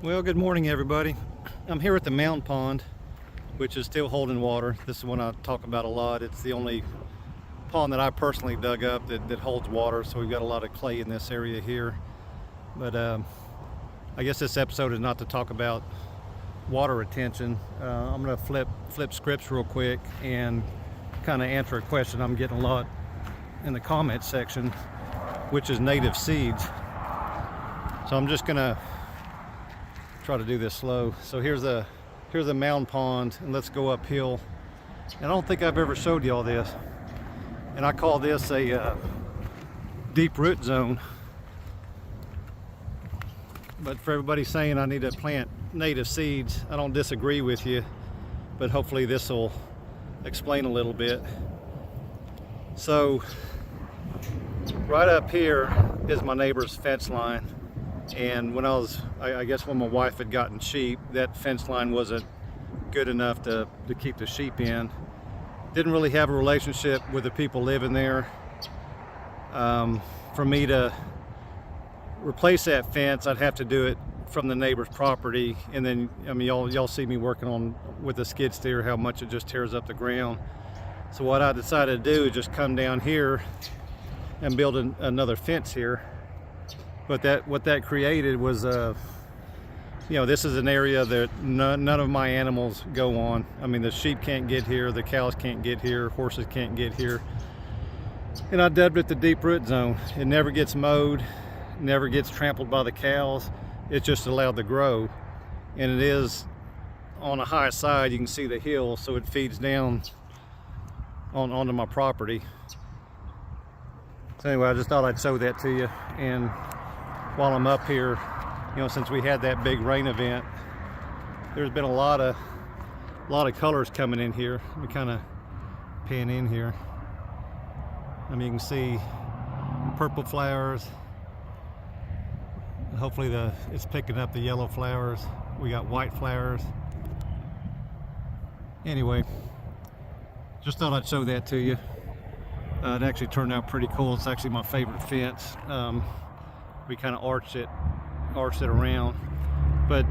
Well, good morning everybody. I'm here at the mound pond, which is still holding water. This is one I talk about a lot. It's the only pond that I personally dug up that holds water, so we've got a lot of clay in this area here. But I guess this episode is not to talk about water retention. I'm going to flip scripts real quick and kind of answer a question I'm getting a lot in the comments section, which is native seeds. So I'm just going to try to do this slow. So here's a mound pond, and let's go uphill. And I don't think I've ever showed you all this, and I call this a deep root zone. But for everybody saying I need to plant native seeds, I don't disagree with you, but hopefully this will explain a little bit. So right up here is my neighbor's fence line. And when I guess when my wife had gotten sheep, that fence line wasn't good enough to keep the sheep in. Didn't really have a relationship with the people living there. For me to replace that fence, I'd have to do it from the neighbor's property. And then, I mean, y'all see me working on with the skid steer, how much it just tears up the ground. So what I decided to do is just come down here and build another fence here. But what that created was, this is an area that none of my animals go on. I mean, the sheep can't get here, the cows can't get here, horses can't get here. And I dubbed it the deep root zone. It never gets mowed, never gets trampled by the cows. It's just allowed to grow. And it is on a high side, you can see the hill, so it feeds down onto my property. So anyway, I just thought I'd show that to you. And while I'm up here, since we had that big rain event, there's been a lot of colors coming in here. Let me kind of pan in here. I mean, you can see purple flowers. Hopefully it's picking up the yellow flowers. We got white flowers. Anyway, just thought I'd show that to you. It actually turned out pretty cool. It's actually my favorite fence. We kind of arched it around. But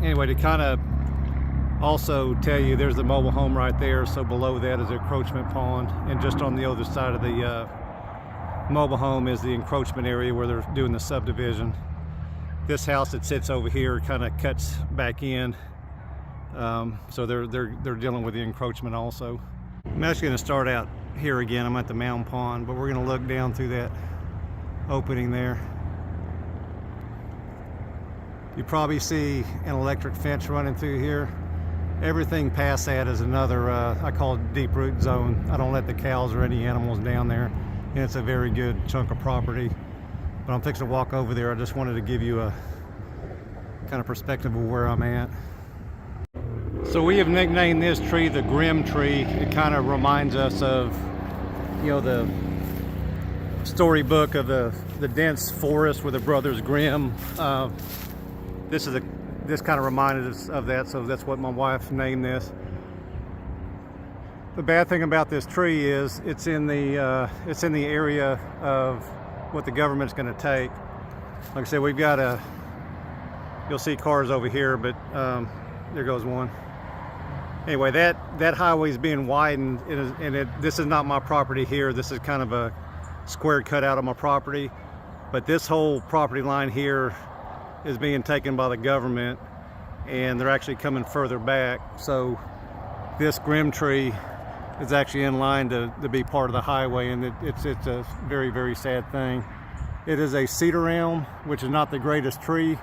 anyway, to kind of also tell you, there's the mobile home right there. So below that is the encroachment pond, and just on the other side of the mobile home is the encroachment area where they're doing the subdivision. This house that sits over here kind of cuts back in, so they're dealing with the encroachment also. I'm actually going to start out here again. I'm at the mound pond, but we're going to look down through that opening there. You probably see an electric fence running through here. Everything past that is another, I call it deep root zone. I don't let the cows or any animals down there, and it's a very good chunk of property. But I'm fixing to walk over there. I just wanted to give you a kind of perspective of where I'm at. So we have nicknamed this tree the Grimm tree. It kind of reminds us of, the storybook of the dense forest with the brothers Grimm. This kind of reminded us of that, so that's what my wife named this. The bad thing about this tree is it's in the area of what the government's going to take. Like I said, we've got you'll see cars over here, but there goes one. Anyway, that highway is being widened, and this is not my property here. This is kind of a square cut out of my property, but this whole property line here is being taken by the government, and they're actually coming further back. So this Grimm tree is actually in line to be part of the highway, and it's a very, very sad thing. It is a cedar elm, which is not the greatest tree.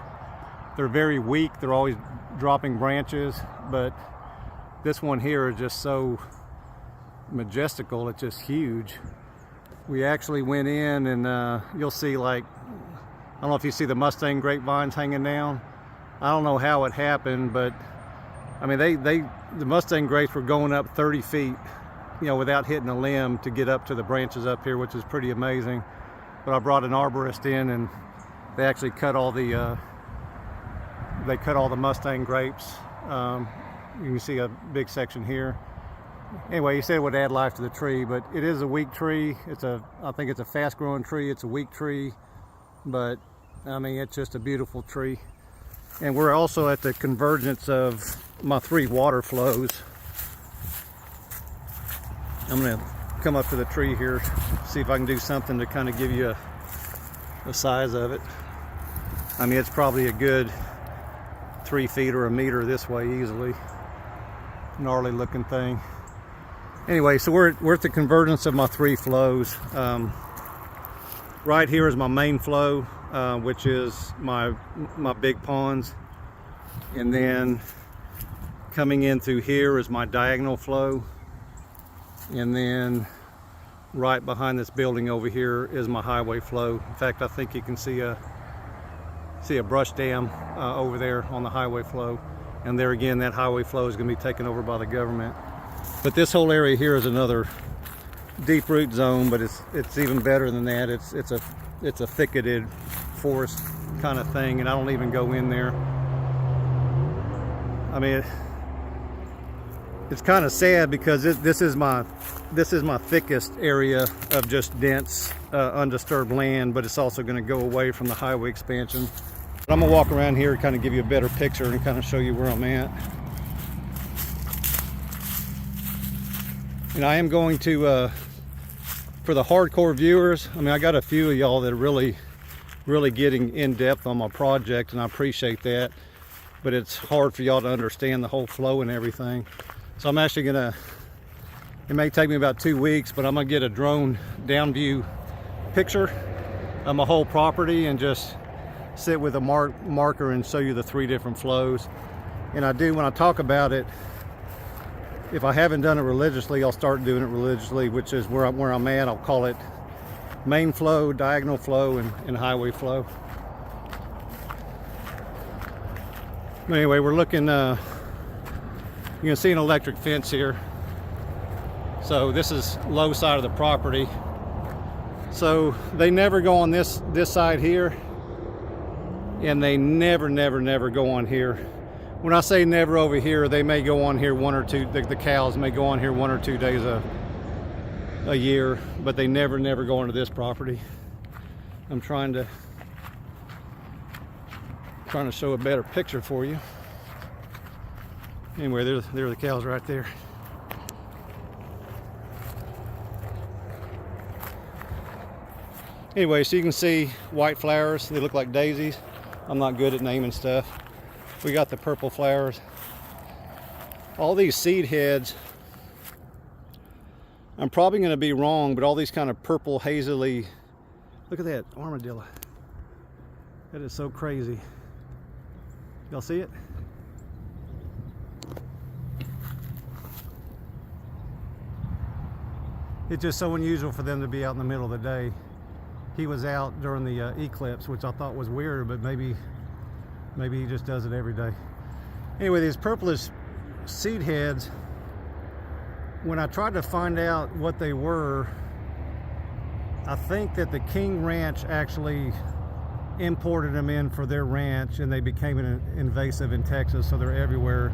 They're very weak. They're always dropping branches, but this one here is just so majestical. It's just huge. We actually went in, and you'll see, like, I don't know if you see the Mustang grapevines hanging down. I don't know how it happened, but I mean, the Mustang grapes were going up 30 feet, without hitting a limb to get up to the branches up here, which is pretty amazing. But I brought an arborist in, and they actually cut all the Mustang grapes. You can see a big section here. Anyway, he said it would add life to the tree, but it is a weak tree. I think it's a fast-growing tree. It's a weak tree, but I mean, it's just a beautiful tree. And we're also at the convergence of my 3 water flows. I'm gonna come up to the tree here, see if I can do something to kind of give you the size of it. I mean, it's probably a good 3 feet or a meter this way easily. Gnarly looking thing. Anyway, so we're at the convergence of my 3 flows. Right here is my main flow, which is my big ponds, and then coming in through here is my diagonal flow, and then right behind this building over here is my highway flow. In fact, I think you can see a brush dam over there on the highway flow, and there again, that highway flow is going to be taken over by the government. But this whole area here is another deep root zone, but it's even better than that. It's a thicketed forest kind of thing, and I don't even go in there. I mean, it's kind of sad because this is my thickest area of just dense undisturbed land, but it's also going to go away from the highway expansion. But I'm gonna walk around here and kind of give you a better picture and kind of show you where I'm at. And I am going to, for the hardcore viewers, I mean, I got a few of y'all that are really getting in depth on my project, and I appreciate that, but it's hard for y'all to understand the whole flow and everything. So I'm actually gonna, it may take me about 2 weeks, but I'm gonna get a drone down view picture of my whole property and just sit with a marker and show you the 3 different flows. And I do, when I talk about it, if I haven't done it religiously, I'll start doing it religiously, which is where I'm at. I'll call it main flow, diagonal flow, and highway flow. Anyway, we're looking, you can see an electric fence here. So this is low side of the property. So they never go on this side here, and they never go on here. When I say never over here, they may go on here 1 or 2, the cows may go on here 1 or 2 days a year, but they never go onto this property. I'm trying to show a better picture for you. Anyway, there are the cows right there. Anyway, so you can see white flowers. They look like daisies. I'm not good at naming stuff. We got the purple flowers. All these seed heads, I'm probably going to be wrong, but all these kind of purple hazily, look at that armadillo. That is so crazy. Y'all see it? It's just so unusual for them to be out in the middle of the day. He was out during the eclipse, which I thought was weird, but maybe he just does it every day. Anyway, these purplish seed heads, when I tried to find out what they were, I think that the King Ranch actually imported them in for their ranch, and they became an invasive in Texas, so they're everywhere.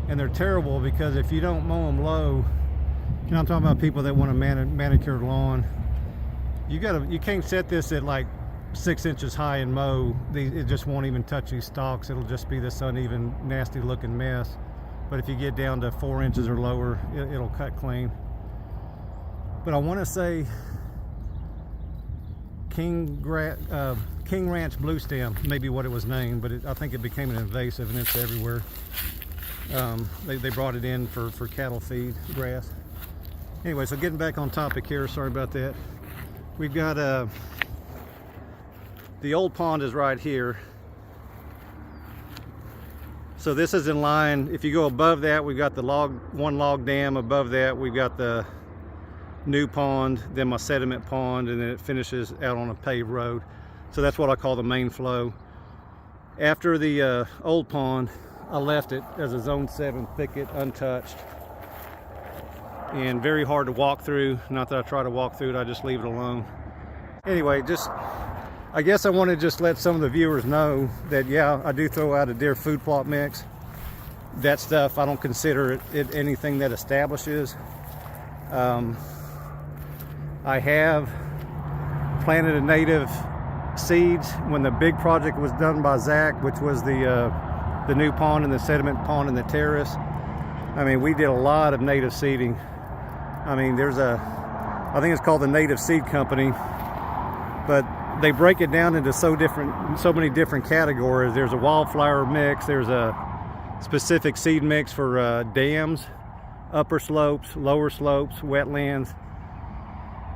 And they're terrible because if you don't mow them low, you know, I'm talking about people that want a manicured lawn, you can't set this at like 6 inches high and mow. It just won't even touch these stalks. It'll just be this uneven, nasty looking mess. But if you get down to 4 inches or lower, it'll cut clean. But I want to say King Ranch Blue Stem, maybe what it was named, but I think it became an invasive, and it's everywhere. They brought it in for cattle feed, grass. Anyway, so getting back on topic here, sorry about that. We've got the old pond is right here. So this is in line. If you go above that, we've got the one log dam. Above that, we've got the new pond, then my sediment pond, and then it finishes out on a paved road. So that's what I call the main flow. After the old pond, I left it as a zone 7 thicket, untouched, and very hard to walk through. Not that I try to walk through it, I just leave it alone. Anyway, I guess I want to just let some of the viewers know that, yeah, I do throw out a deer food plot mix. That stuff, I don't consider it anything that establishes. I have planted a native seeds when the big project was done by Zach, which was the new pond and the sediment pond and the terrace. I mean, we did a lot of native seeding. I mean, I think it's called the Native Seed Company, but they break it down into so many different categories. There's a wildflower mix, there's a specific seed mix for dams, upper slopes, lower slopes, wetlands.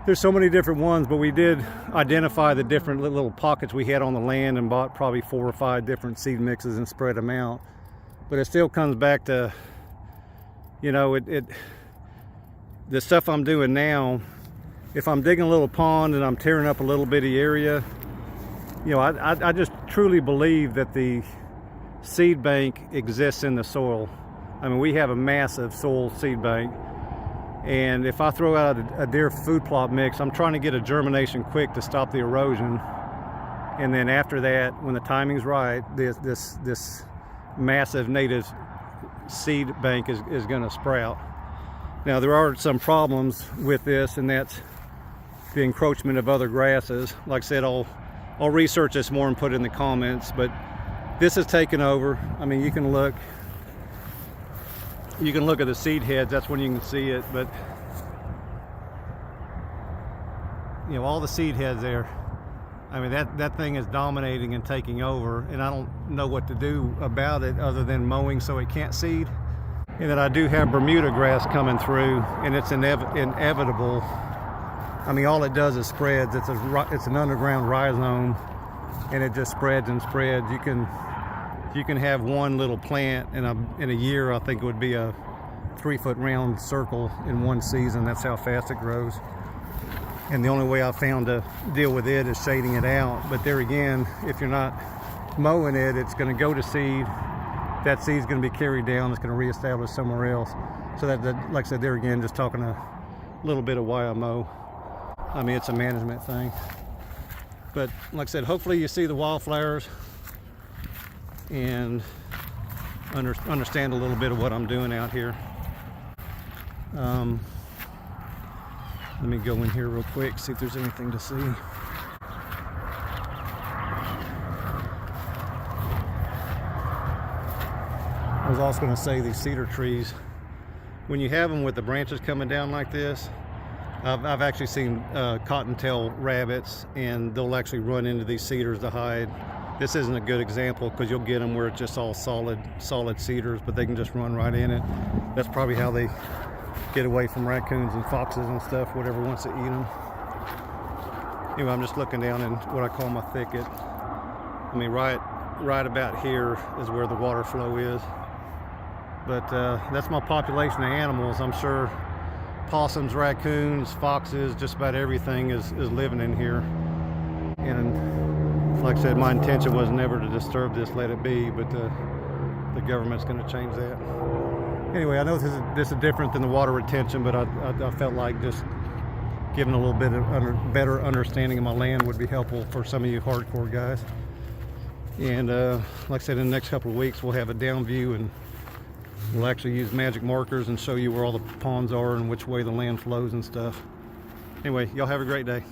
There's so many different ones, but we did identify the different little pockets we had on the land and bought probably 4 or 5 different seed mixes and spread them out. But it still comes back to, you know, the stuff I'm doing now. If I'm digging a little pond and I'm tearing up a little bitty area, you know, I just truly believe that the seed bank exists in the soil. I mean, we have a massive soil seed bank. And if I throw out a deer food plot mix, I'm trying to get a germination quick to stop the erosion. And then after that, when the timing's right, this massive native seed bank is going to sprout. Now, there are some problems with this, and that's the encroachment of other grasses. Like I said, I'll research this more and put it in the comments, but this is taken over. I mean, you can look at the seed heads, that's when you can see it, but you know, all the seed heads there, I mean, that thing is dominating and taking over, and I don't know what to do about it other than mowing so it can't seed. And then I do have Bermuda grass coming through, and it's inevitable. I mean, all it does is spreads. It's an underground rhizome, and it just spreads and spreads. You can have one little plant in a year. I think it would be a 3-foot round circle in one season. That's how fast it grows. And the only way I've found to deal with it is shading it out. But there again, if you're not mowing it, it's going to go to seed. That seed's going to be carried down. It's going to reestablish somewhere else. So that, like I said, there again, just talking a little bit of why I mow. I mean, it's a management thing. But like I said, hopefully you see the wildflowers and understand a little bit of what I'm doing out here. Let me go in here real quick, see if there's anything to see. I was also going to say, these cedar trees, when you have them with the branches coming down like this, I've actually seen cottontail rabbits, and they'll actually run into these cedars to hide. This isn't a good example because you'll get them where it's just all solid cedars, but they can just run right in it. That's probably how they get away from raccoons and foxes and stuff, whatever wants to eat them. Anyway, I'm just looking down in what I call my thicket. I mean, right about here is where the water flow is. But that's my population of animals. I'm sure possums, raccoons, foxes, just about everything is living in here. And like I said, my intention was never to disturb this, let it be, but the government's going to change that. Anyway, I know this is different than the water retention, but I felt like just giving a little bit of better understanding of my land would be helpful for some of you hardcore guys. And like I said, in the next couple of weeks, we'll have a down view, and we'll actually use magic markers and show you where all the ponds are and which way the land flows and stuff. Anyway, y'all have a great day.